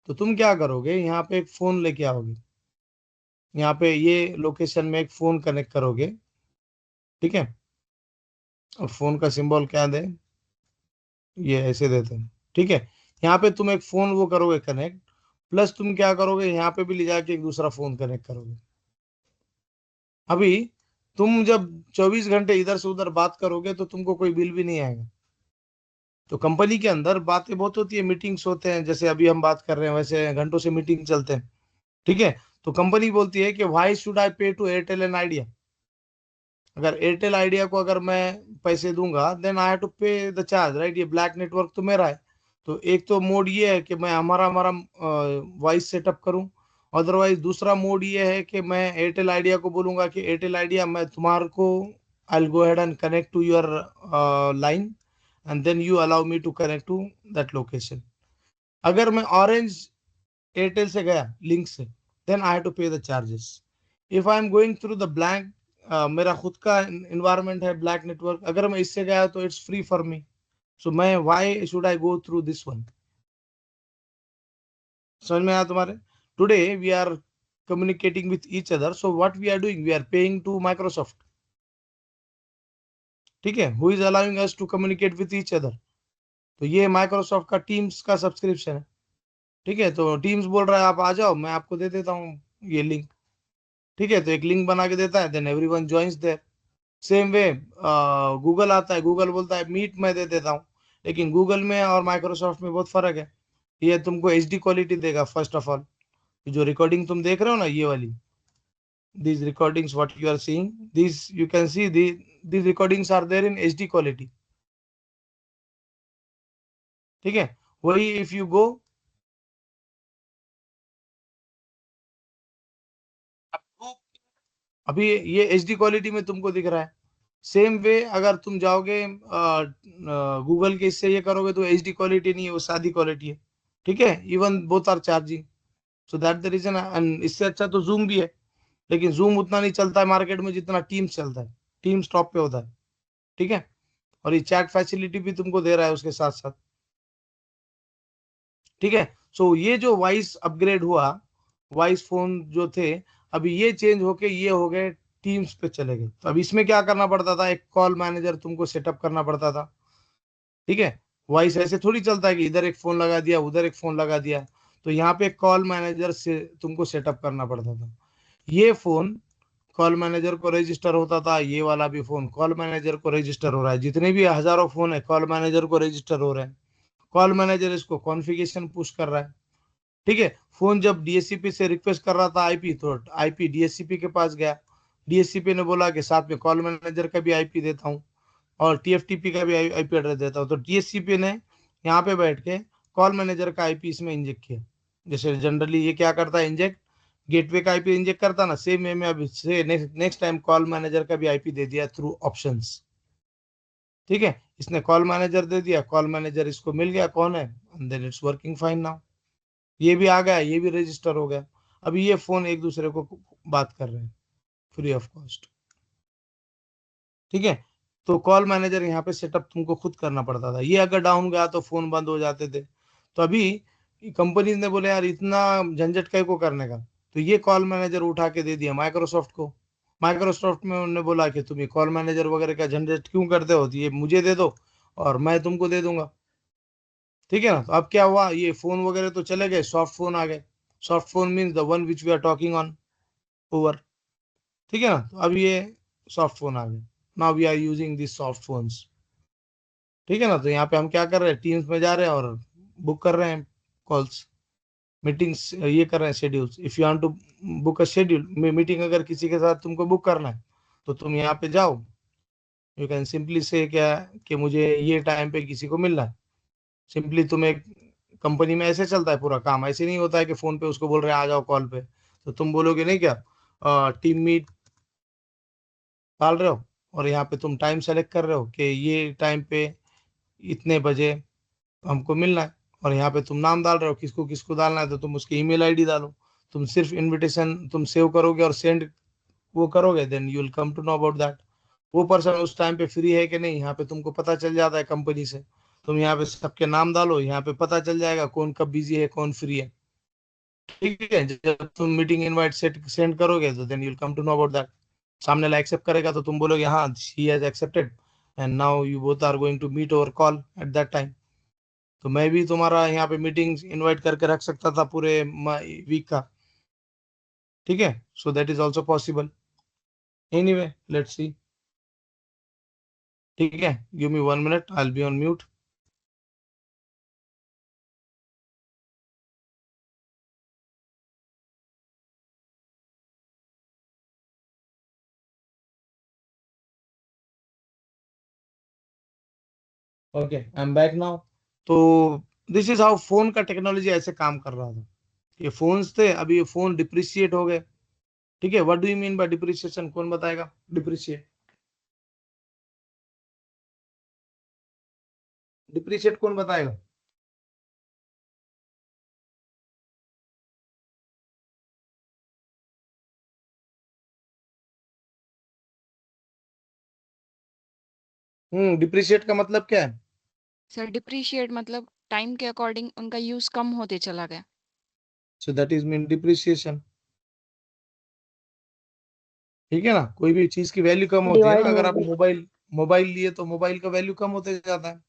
तो तुम क्या करोगे, यहाँ पे एक फोन लेके आओगे, यहाँ पे ये लोकेशन में एक फोन कनेक्ट करोगे, ठीक है, और फोन का सिंबल क्या दे, ये ऐसे देते हैं, ठीक है। यहाँ पे तुम एक फोन वो करोगे कनेक्ट, प्लस तुम क्या करोगे, यहाँ पे भी ले जाके एक दूसरा फोन कनेक्ट करोगे। अभी तुम जब 24 घंटे इधर से उधर बात करोगे तो तुमको कोई बिल भी नहीं आएगा। तो कंपनी के अंदर बातें बहुत होती है, मीटिंग्स होते हैं, जैसे अभी हम बात कर रहे हैं वैसे घंटों से मीटिंग चलते हैं, ठीक है। तो कंपनी बोलती है कि व्हाई शुड आई पे टू एयरटेल एंड आइडिया, अगर एयरटेल आइडिया को अगर मैं पैसे दूंगा then I have to pay the charge, right, ये ब्लैक नेटवर्क तो मेरा है। तो एक तो मोड ये है कि मैं हमारा हमारा वॉइस सेटअप करूं, अदरवाइज दूसरा मोड ये है कि मैं एयरटेल आइडिया को बोलूंगा कि एयरटेल आइडिया मैं तुम्हारे को, I will go ahead and connect to your line and then you allow me to connect to that location. अगर मैं ऑरेंज एयरटेल से गया लिंक से, then I have to pay the charges. If I am going through the blank, मेरा खुद का इन्वायरमेंट है ब्लैक नेटवर्क, अगर मैं इससे गया तो it's free for me. So मैं why should I go through this one, समझ में आया तुम्हारे। Today we are communicating with each other, so what we are doing, we are paying to Microsoft, ठीक है, who is allowing us to communicate with each other. तो ये माइक्रोसॉफ्ट का टीम्स का सब्सक्रिप्शन है, ठीक है। तो टीम्स बोल रहा है आप आ जाओ, मैं आपको दे देता हूँ ये लिंक, ठीक है, तो एक लिंक बना के देता है, then everyone joins there. Same way Google आता है, गूगल बोलता है मीट मैं दे देता हूँ, लेकिन गूगल में और माइक्रोसॉफ्ट में बहुत फर्क है। ये तुमको एचडी क्वालिटी देगा फर्स्ट ऑफ ऑल, जो रिकॉर्डिंग तुम देख रहे हो ना ये वाली, these recordings what you are seeing, these you can see these recordings are there in HD quality, ठीक है। वही इफ यू गो, अभी ये एचडी क्वालिटी में तुमको दिख रहा है। सेम वे अगर तुम जाओगे गूगल के इससे ये करोगे तो एचडी क्वालिटी नहीं है, वो सादी क्वालिटी है, ठीक है। Even both are charging, so that the reason. And इससे अच्छा तो जूम भी है, लेकिन जूम उतना नहीं चलता है मार्केट में जितना टीम्स चलता है, टीम्स टॉप पे होता है, ठीक है। और ये चैट फैसिलिटी भी तुमको दे रहा है उसके साथ साथ, ठीक है। सो ये जो वॉइस अपग्रेड हुआ, वॉइस फोन जो थे, अभी ये चेंज होके ये हो गए टीम्स पे चले गए। तो अब इसमें क्या करना पड़ता था, एक कॉल मैनेजर तुमको सेटअप करना पड़ता था, ठीक है। वॉइस ऐसे थोड़ी चलता है कि इधर एक फोन लगा दिया उधर एक फोन लगा दिया। तो यहाँ पे कॉल मैनेजर से तुमको सेटअप करना पड़ता था। ये फोन कॉल मैनेजर को रजिस्टर होता था, ये वाला भी फोन कॉल मैनेजर को रजिस्टर हो रहा है, जितने भी हजारों फोन है कॉल मैनेजर को रजिस्टर हो रहे हैं। कॉल मैनेजर इसको कॉन्फ़िगरेशन पुश कर रहा है, ठीक है। फोन जब डीएससीपी से रिक्वेस्ट कर रहा था आईपी, तो आईपी डीएससीपी के पास गया, डीएससीपी ने बोला कि साथ में कॉल मैनेजर का भी आईपी देता हूँ और टीएफटीपी का भी आईपी एड्रेस देता हूँ। तो डीएससीपी ने यहाँ पे बैठ के कॉल मैनेजर का आईपी इसमें इंजेक्ट किया। जैसे जनरली ये क्या करता है, इंजेक्ट गेटवे का आईपी इंजेक्ट करता ना, सेम वे में अब से नेक्स्ट टाइम कॉल मैनेजर का भी आईपी दे दिया थ्रू ऑप्शंस, ठीक है, इसने कॉल मैनेजर दे दिया, कॉल मैनेजर इसको मिल गया कौन है, and then it's working fine now. ये भी आ गया, ये भी रजिस्टर हो गया। अभी ये फोन एक दूसरे को बात कर रहे हैं फ्री ऑफ कॉस्ट। ठीक है, तो कॉल मैनेजर यहाँ पे सेटअप तुमको खुद करना पड़ता था, ये अगर डाउन गया तो फोन बंद हो जाते थे। तो अभी कंपनीज ने बोले यार इतना झंझट काय को करने का, तो ये कॉल मैनेजर उठा के दे दिया माइक्रोसॉफ्ट को। माइक्रोसॉफ्ट में उन्होंने बोला कि तुम ये कॉल मैनेजर वगैरह का झंझट क्यों करते हो, तो ये मुझे दे दो और मैं तुमको दे दूंगा। ठीक है ना, तो अब क्या हुआ, ये फोन वगैरह तो चले गए, सॉफ्ट फोन आ गए। Soft phone means the one which we are talking on over. ठीक है ना, तो अब ये सॉफ्ट फोन आ गए, now we are using this soft phones. ठीक है ना, तो यहाँ पे हम क्या कर रहे हैं, टीम्स में जा रहे हैं और बुक कर रहे हैं कॉल्स, मीटिंग्स ये कर रहे हैं, schedules. If you want to book a schedule meeting, अगर किसी के साथ तुमको बुक करना है तो तुम यहाँ पे जाओ, यू कैन सिंपली से क्या कि मुझे ये टाइम पे किसी को मिलना है। सिंपली तुम एक कंपनी में ऐसे चलता है पूरा काम, ऐसे नहीं होता है कि फोन पे उसको बोल रहे हैं आ जाओ कॉल पे, तो तुम बोलोगे नहीं क्या, टीम मीट डाल रहे हो और यहाँ पे तुम टाइम सेलेक्ट कर रहे हो कि ये टाइम पे इतने बजे हमको मिलना है, और यहाँ पे तुम नाम डाल रहे हो, किसको किसको डालना है, तो तुम उसकी ईमेल आईडी डालो। तुम सिर्फ इनविटेशन तुम सेव करोगे और सेंड वो करोगे, then you will come to know about that. वो पर्सन उस टाइम पे फ्री है कि नहीं, यहाँ पे तुमको पता चल जाता है कंपनी से। तुम यहाँ पे सबके नाम डालो, यहाँ पे पता चल जाएगा कौन कब बिजी है कौन फ्री है। ठीक है, जब तुम मीटिंग इनवाइट सेंड करोगे तो then you will come to know about that. सामने वाला एक्सेप्ट करेगा तो तुम बोलोगे हाँ he has accepted, and now you both are going to meet over call at that time. तो मैं भी तुम्हारा यहाँ पे मीटिंग इनवाइट करके रख सकता था पूरे वीक का। ठीक है, सो that is also possible. Anyway let's see. ठीक है, give me 1 minute, I will be on mute. Okay, I am back now. तो दिस इज हाउ फोन का टेक्नोलॉजी ऐसे काम कर रहा था। ये फोन्स थे, अभी ये फोन डिप्रिशिएट हो गए। ठीक है, what do you mean by depreciation, कौन बताएगा डिप्रिशिएट? डिप्रिशिएट कौन बताएगा? डिप्रिशिएट का मतलब क्या है? सर डिप्रिशिएट मतलब टाइम के अकॉर्डिंग उनका यूज कम होते चला गया। सो दैट इज मीन डिप्रिसिएशन। ठीक है ना, कोई भी चीज की वैल्यू कम होती है ना, डिवाइड अगर हो आप गया। मोबाइल मोबाइल लिए तो मोबाइल का वैल्यू कम होते जाता है।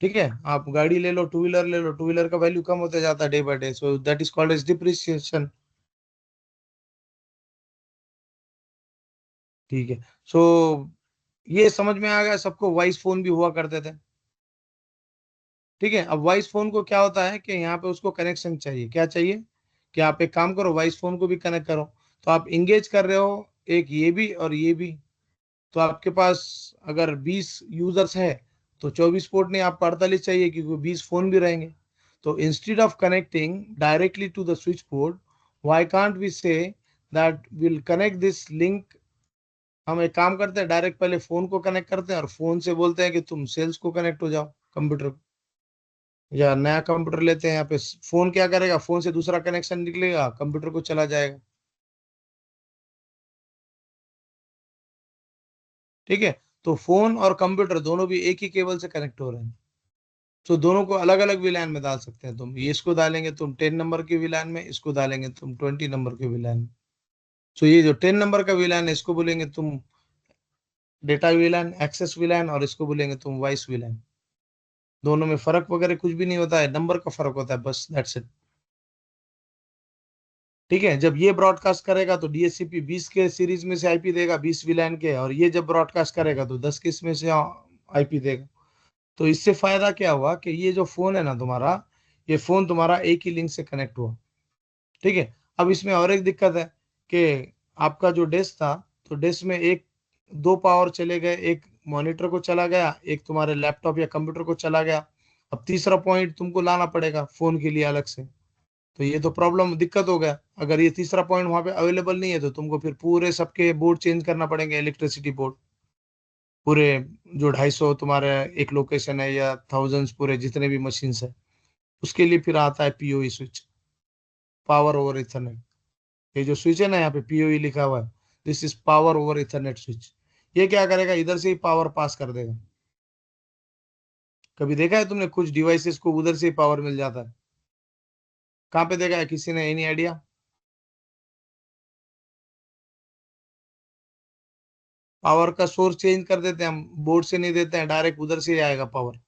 ठीक है, आप गाड़ी ले लो, टू व्हीलर ले लो, टू व्हीलर का वैल्यू कम होते जाता है day by day, so that is called as depreciation. ठीक है, सो ये समझ में आ गया सबको, वॉइस फोन भी हुआ करते थे। ठीक है, अब वॉइस फोन को क्या होता है कि यहाँ पे उसको कनेक्शन चाहिए, क्या चाहिए कि आप एक काम करो, वॉइस फोन को भी कनेक्ट करो। तो आप इंगेज कर रहे हो एक ये भी और ये भी, तो आपके पास अगर 20 यूजर्स है तो 24 पोर्ट नहीं, आपको 48 चाहिए क्योंकि 20 फोन भी रहेंगे। तो instead of connecting directly to the switch port, why can't we say that will connect this link. हम एक काम करते हैं, डायरेक्ट पहले फोन को कनेक्ट करते हैं और फोन से बोलते हैं कि तुम सेल्स को कनेक्ट हो जाओ कंप्यूटर, या नया कंप्यूटर लेते हैं। यहाँ पे फोन क्या करेगा, फोन से दूसरा कनेक्शन निकलेगा, कंप्यूटर को चला जाएगा। ठीक है, तो फोन और कंप्यूटर दोनों भी एक ही केबल से कनेक्ट हो रहे हैं, तो दोनों को अलग अलग विलान में डाल सकते हैं तुम। ये इसको डालेंगे तुम 10 नंबर के विलान में, इसको डालेंगे तुम 20 नंबर के विलान में। तो ये जो 10 नंबर का विलान है इसको बोलेंगे तुम डेटा विलान, एक्सेस विलान, और इसको बोलेंगे तुम वॉइस विलान। दोनों में फर्क वगैरह कुछ भी नहीं होता है, नंबर का फर्क होता है बस, दैट्स इट। ठीक है, जब ये ब्रॉडकास्ट करेगा तो डीएससीपी 20 के सीरीज में से आईपी देगा, 20 विलान के, और ये जब ब्रॉडकास्ट करेगा तो 10 के इसमें से आईपी देगा। तो इससे फायदा क्या हुआ कि ये जो फोन है ना तुम्हारा, ये फोन तुम्हारा एक ही लिंक से कनेक्ट हुआ। ठीक है, अब इसमें और एक दिक्कत है कि आपका जो डेस्क था, तो डेस्क में एक दो पावर चले गए, एक मॉनिटर को चला गया, एक तुम्हारे लैपटॉप या कंप्यूटर को चला गया। अब तीसरा पॉइंट तुमको लाना पड़ेगा फोन के लिए अलग से। तो ये तो प्रॉब्लम दिक्कत हो गया, अगर ये तीसरा पॉइंट वहां पे अवेलेबल नहीं है तो तुमको फिर पूरे सबके बोर्ड चेंज करना पड़ेंगे, इलेक्ट्रिसिटी बोर्ड। पूरे जो 250 तुम्हारे एक लोकेशन है या थाउजेंड्स पूरे जितने भी मशीन है, उसके लिए फिर आता है PoE switch, power over Ethernet. ये जो स्विच है ना, यहाँ पे पीओई लिखा हुआ है, this is power over Ethernet switch. ये क्या करेगा, इधर से ही पावर पास कर देगा। कभी देखा है तुमने कुछ डिवाइसेस को उधर से ही पावर मिल जाता है? कहाँ पे देखा है किसी ने, एनी आइडिया? पावर का सोर्स चेंज कर देते हैं हम, बोर्ड से नहीं देते हैं, डायरेक्ट उधर से ही आएगा पावर।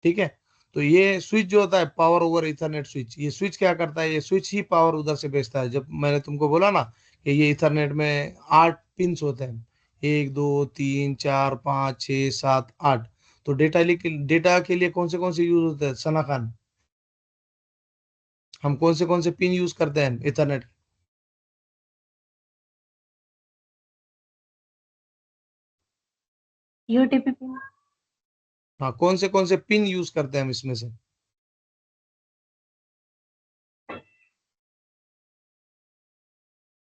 ठीक है, तो ये स्विच जो होता है पावर ओवर इथरनेट स्विच, ये स्विच क्या करता है, ये स्विच ही पावर उधर से भेजता है। जब मैंने तुमको बोला ना कि ये इथरनेट में 8 पिंस होते हैं, 1 2 3 4 5 6 7 8, तो डेटा के लिए कौन से यूज होते हैं सना खान? हम कौन से पिन यूज करते हैं इथरनेट? UTP pin. हाँ, कौन से पिन यूज करते हैं हम इसमें से?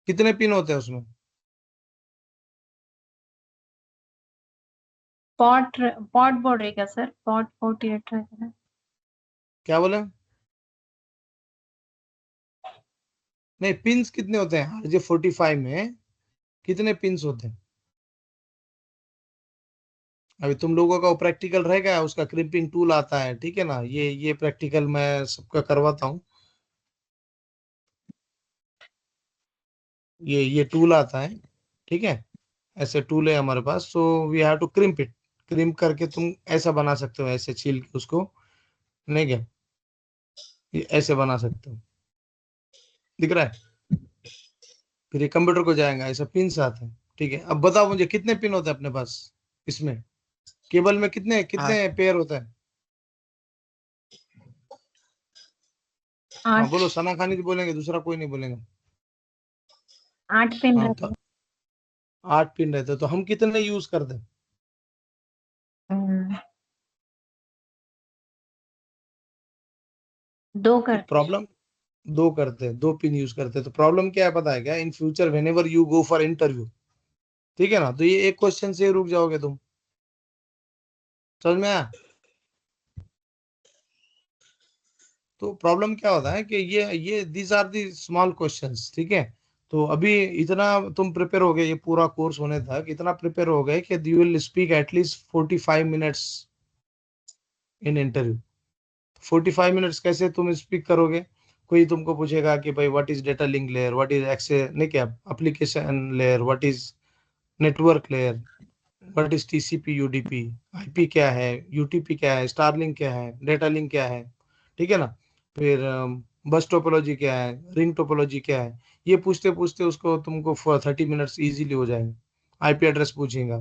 कितने पिन होते हैं उसमें? पॉट पॉट बोल रहे क्या सर? पॉट 48 रहेगा ना? क्या बोले? नहीं, पिंस कितने होते हैं RJ45 में, कितने पिंस होते हैं? अभी तुम लोगों का प्रैक्टिकल रहेगा, उसका क्रिपिंग टूल आता है, ठीक है ना, ये प्रैक्टिकल मैं सबका करवाता हूँ। ये टूल आता है, ठीक है, ऐसे टूल है हमारे पास। So we have to crimp it, crimp करके तुम ऐसा बना सकते हो, ऐसे छील के उसको, नहीं क्या, ये ऐसे बना सकते हो, दिख रहा है? फिर ये कंप्यूटर को जाएगा, ऐसा पिन आते हैं। ठीक है, अब बताओ मुझे कितने पिन होते हैं अपने पास इसमें, केबल में कितने कितने पेयर होता है? हाँ 8 बोलो, सना खानी जी बोलेंगे, दूसरा कोई नहीं बोलेंगे। 8 पिन हाँ रहते तो 8 पिन रहते हैं, तो हम कितने यूज करते हैं? हैं। 2 तो करते। प्रॉब्लम, 2 करते हैं, 2 पिन यूज करते हैं। तो प्रॉब्लम क्या है पता है क्या, in future when ever you go for interview, ठीक है ना, तो ये एक क्वेश्चन से रुक जाओगे तुम, समझ में आया? तो प्रॉब्लम क्या होता है कि ये these are the small questions, ठीक है। तो अभी इतना तुम प्रिपेयर हो गए, ये पूरा कोर्स होने तक इतना प्रिपेयर हो गए कि you will speak at least 45 minutes in interview. 45 minutes कैसे तुम स्पीक करोगे? कोई तुमको पूछेगा कि भाई what is data link layer, what is एक्से नहीं क्या application layer, what is network layer, what is TCP UDP, IP क्या है, यूटीपी क्या है, स्टारलिंक क्या है, डेटा लिंक क्या है, ठीक है ना, फिर बस टोपोलॉजी क्या है, रिंग टोपोलॉजी क्या है, ये पूछते पूछते उसको तुमको 30 मिनट्स इजीली हो जाएंगे। आईपी एड्रेस पूछेगा,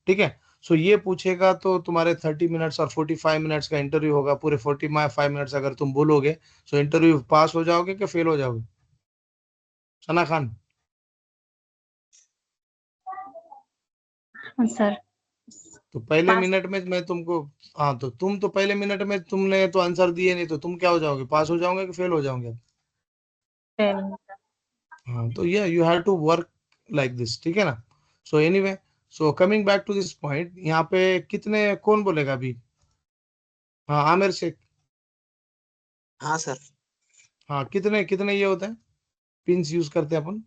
ठीक है। सो ये पूछेगा तो तुम्हारे 30 मिनट्स और 45 मिनट्स का इंटरव्यू होगा, पूरे 45 मिनट्स अगर तुम बोलोगे, सो इंटरव्यू पास हो जाओगे कि फेल हो जाओगे सना खान? सर तो पहले पास मिनट में मैं तुमको, हाँ तो तुम तो पहले मिनट में तुमने तो आंसर दिए नहीं, तो तुम क्या हो जाओगे, पास हो जाओगे कि फेल हो जाओगे? फेल। हाँ, तो ये you have to work like this, ठीक है ना। So anyway, so coming back to this point, यहाँ पे कितने, कौन बोलेगा अभी? हाँ आमिर शेख। हाँ सर। हाँ, कितने कितने ये होते हैं पिंस यूज करते हैं अपन?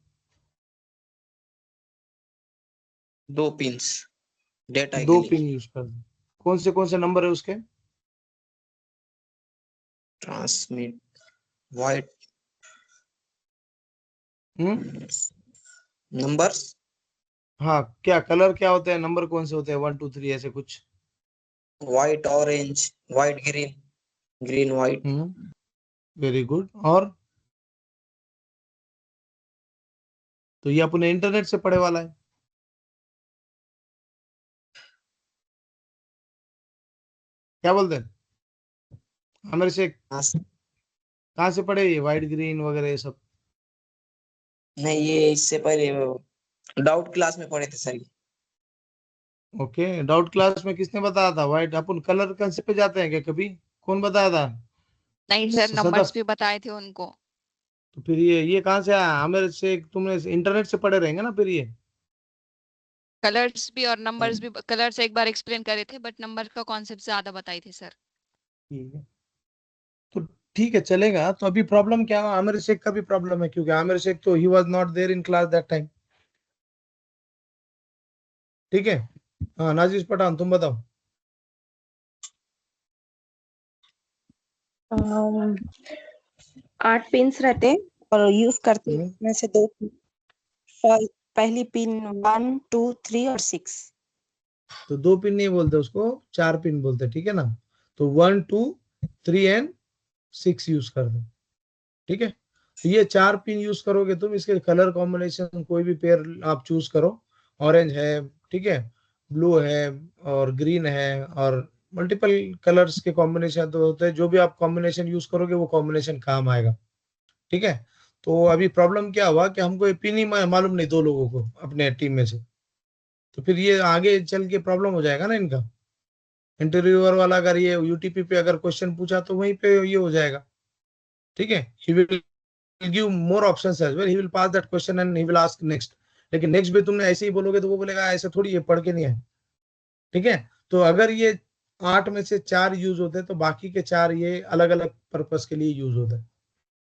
2 पिंस डेटा के 2 लिए। पिन यूज करते हैं, कौन से नंबर है उसके? ट्रांसमिट वाइट हम्म, नंबर्स। हाँ, क्या कलर क्या होते हैं, नंबर कौन से होते हैं, 1 2 3 ऐसे कुछ? White orange, white green, green white. Very good. और तो ये अपने इंटरनेट से पढ़े वाला है, क्या बोलते हैं आमिर शेख? हाँ सर। कहाँ से पढ़े ये व्हाइट ग्रीन वगैरह ये सब? नहीं, ये इससे पहले डाउट क्लास में पढ़े थे सर। ओके, डाउट क्लास में किसने बताया था व्हाइट, अपन कलर कंसेप्ट पे जाते हैं क्या कभी? कौन बताया था? नहीं सर, नंबर्स सदफ? भी बताए थे उनको। तो फिर ये कहाँ से आया आमिर शेख? तुमने इंटरनेट से पढ़े रहेंगे ना फिर ये? कलर्स भी और नंबर्स भी, कलर्स एक बार एक्सप्लेन करे थे बट नंबर का कॉन्सेप्ट ज्यादा बताए थे सर। ठीक है, तो ठीक है चलेगा। तो अभी प्रॉब्लम क्या हुआ, आमिर शेख का भी प्रॉब्लम है, क्योंकि आमिर शेख तो he was not there in class that time. ठीक है, हाँ नाजिश पठान तुम बताओ। 8 पिन्स रहते हैं और यूज करते हैं हम्म, उसमें से 2 पहली पिन 1 2 3 और 6। तो 2 पिन नहीं बोलते उसको, 4 पिन बोलते, ठीक है ना। तो 1 2 3 एंड 6 यूज कर दो। ठीक है, तो ये 4 पिन यूज करोगे तुम, इसके कलर कॉम्बिनेशन कोई भी पेयर आप चूज करो। ऑरेंज है, ठीक है, ब्लू है और ग्रीन है, और मल्टीपल कलर्स के कॉम्बिनेशन तो होते हैं। जो भी आप कॉम्बिनेशन यूज करोगे वो कॉम्बिनेशन काम आएगा। ठीक है, तो अभी प्रॉब्लम क्या हुआ कि हमको ये पिन ही मालूम नहीं 2 लोगों को अपने टीम में से। तो फिर ये आगे चल के प्रॉब्लम हो जाएगा ना इनका। इंटरव्यूअर वाला अगर ये यूटीपी पे अगर क्वेश्चन पूछा तो वहीं पे ये हो जाएगा। ठीक है, he will give more options as well, he will pass that question and he will ask next। लेकिन नेक्स्ट भी तुमने ऐसे ही बोलोगे तो वो बोलेगा ऐसे थोड़ी, ये पढ़ के नहीं है। ठीक है, तो अगर ये 8 में से 4 यूज होते हैं तो बाकी के 4 ये अलग अलग पर्पस के लिए यूज होता है।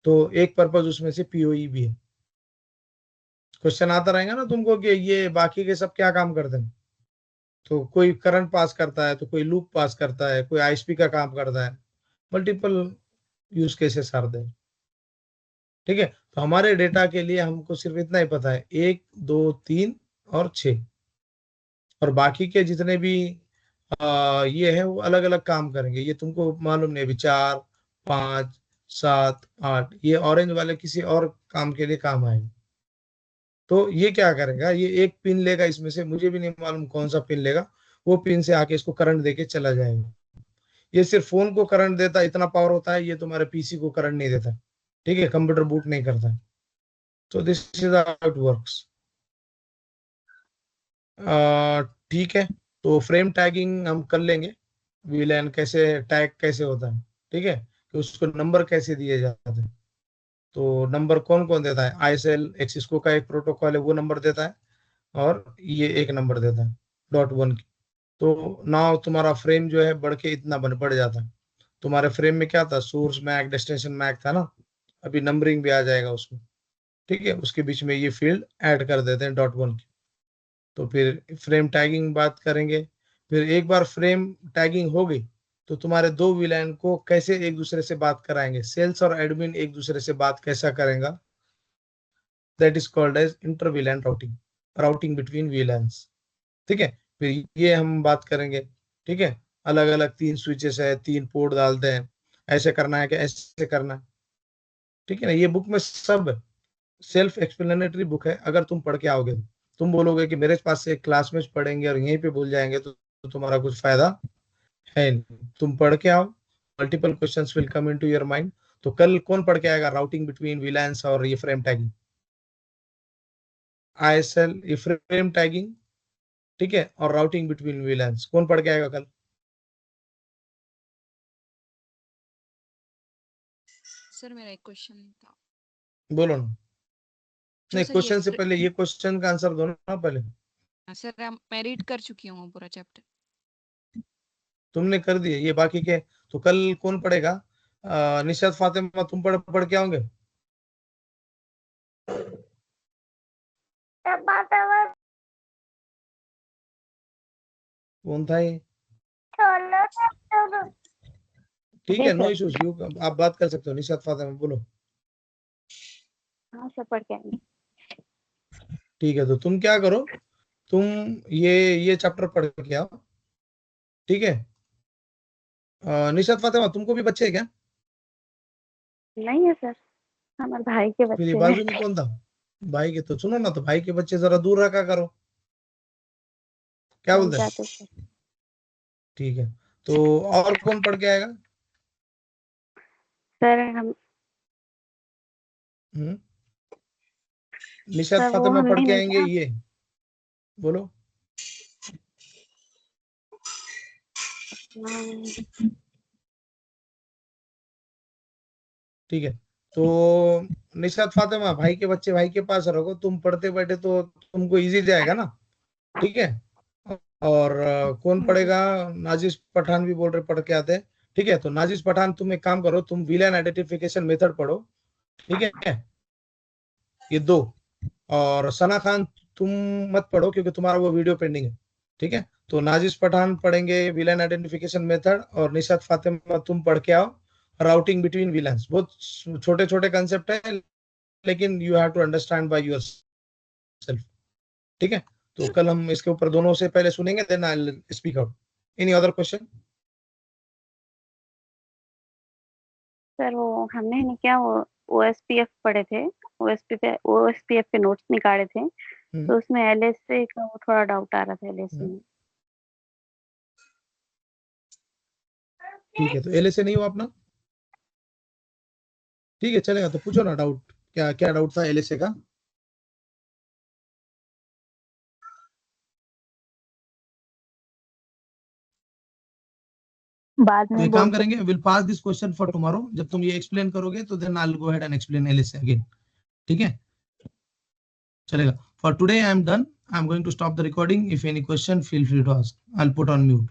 तो एक पर्पस उसमें से पीओई भी है। क्वेश्चन आता रहेगा ना तुमको कि ये बाकी के सब क्या काम करते हैं। तो कोई करंट पास करता है, तो कोई लूप पास करता है, कोई आईएसपी का काम करता है। Multiple use cases are there. ठीक है, तो हमारे डेटा के लिए हमको सिर्फ इतना ही पता है, 1 2 3 और 6। और बाकी के जितने भी ये है वो अलग अलग काम करेंगे, ये तुमको मालूम नहीं। अभी 4 5 7 8 ये ऑरेंज वाले किसी और काम के लिए काम आएंगे। तो ये क्या करेगा, ये एक पिन लेगा इसमें से, मुझे भी नहीं मालूम कौन सा पिन लेगा। वो पिन से आके इसको करंट देके चला जाएगा। ये सिर्फ फोन को करंट देता है, इतना पावर होता है। ये तुम्हारे पीसी को करंट नहीं देता। ठीक है, कंप्यूटर बूट नहीं करता। तो this is how it works. ठीक है, तो फ्रेम टैगिंग हम कर लेंगे। वीलैन कैसे टैग कैसे होता है, ठीक है, कि उसको नंबर कैसे दिए जाते हैं। तो नंबर कौन कौन देता है, आईएसएल एक्सिस्को का एक प्रोटोकॉल है वो नंबर देता है, और ये एक नंबर देता है .1 की। तो नाउ तुम्हारा फ्रेम जो है बढ़ के इतना बढ़ जाता है। तुम्हारे फ्रेम में क्या था, सोर्स मैक डेस्टिनेशन मैक था ना। अभी नंबरिंग भी आ जाएगा उसमें। ठीक है, उसके बीच में ये फील्ड ऐड कर देते हैं .1 की। तो फिर फ्रेम टैगिंग बात करेंगे। फिर एक बार फ्रेम टैगिंग हो गई तो तुम्हारे 2 विलायन को कैसे एक दूसरे से बात कराएंगे, सेल्स और एडमिन एक दूसरे से बात कैसा करेगा, that is called as inter VLAN routing, routing between VLANs. ठीक है, फिर ये हम बात करेंगे। ठीक है, अलग अलग 3 स्विचेस है, 3 पोर्ट डालते हैं, ऐसे करना है कि ऐसे करना है। ठीक है ना, ये बुक में सब सेल्फ एक्सप्लेनेटरी बुक है। अगर तुम पढ़ के आओगे तो तुम बोलोगे कि मेरे पास से क्लास में पढ़ेंगे और यहीं पे भूल जाएंगे, तो तुम्हारा कुछ फायदा है नहीं। तुम पढ़ के आओ, multiple questions will come into your mind. तो कल कौन पढ़ के आएगा राउटिंग बिटवीन विलायंस और ये फ्रेम टैगिंग, आईएसएल, ये फ्रेम टैगिंग, ठीक है, और राउटिंग बिटवीन विलायंस कौन पढ़ के आएगा कल। सर मेरा एक क्वेश्चन था। बोलो ना। जो नहीं, सर ये क्वेश्चन से पहले ये क्वेश्चन का आंसर दो ना पहले। सर मैं रीड कर चुकी हूँ पूरा चैप्टर। तुमने कर दिए ये बाकी के, तो कल कौन पढ़ेगा। निशात फातिमा तुम पढ़ के आओगे। कौन था ये। ठीक जी है, नो सर। इश्यूज, यू आप बात कर सकते हो। निशात फातिमा बोलो। हाँ सर, पढ़ के आएंगे। ठीक है, तो तुम क्या करो, तुम ये चैप्टर पढ़ के आओ। ठीक है, निशात फातिमा तुमको भी बच्चे हैं क्या। नहीं है सर, हमारे भाई के फिर ये बच्चे बाजू हैं। में कौन था, भाई के। तो सुनो ना, तो भाई के बच्चे जरा दूर रखा करो। क्या मिल बोलते हैं। जाते सर। ठीक है, तो और कौन पढ़ के आएगा। सर हम हम्म, निशात सर वो फातिमा हम पढ़ नहीं के मिलते आएंगे ना। ये, बोलो। हाँ, ठीक है, तो निशात फातिमा भाई के बच्चे भाई के पास रखो, तुम पढ़ते बैठे तो तुमको इजी जाएगा ना। ठीक है। और कौन पढ़ेगा? नाजिश पठान भी बोल रहे पढ़ के आते हैं। ठीक है, तो नाजिश पठान तुम एक काम करो, तुम विलेन आइडेंटिफिकेशन मेथड पढ़ो, ठीक है, ये दो। और सना खान तुम मत पढ़ो क्योंकि तुम्हारा वो वीडियो पेंडिंग है, ठीक है। तो नाजिश पठान पढ़ेंगे विलेन आइडेंटिफिकेशन मेथड, और निशात फातिमा तुम पढ़ के आओ राउटिंग बिटवीन विलेन्स। बहुत छोटे छोटे कंसेप्ट है, लेकिन you have to understand by yourself, ठीक है। तो कल हम इसके ऊपर दोनों से पहले सुनेंगे, then I will speak out. Any other question? Sir वो हमने नहीं क्या वो OSPF पढ़े थे, OSPF के नोट्स निकाले थे, तो उसमें LSA का वो थोड़ा डाउट आ रहा था LSA में। ठीक है, तो LSA नहीं हो अपना? ठीक है, चलेगा, तो पूछो ना डाउट, क्या क्या डाउट था LSA का? बाद तो में एक काम बोल करेंगे, will pass this question for tomorrow. जब तुम ये एक्सप्लेन करोगे तो then I will go ahead and explain LSA again, ठीक है, चलेगा। For today I am done, I am going to stop the recording. If any question feel free to ask, I will put on mute.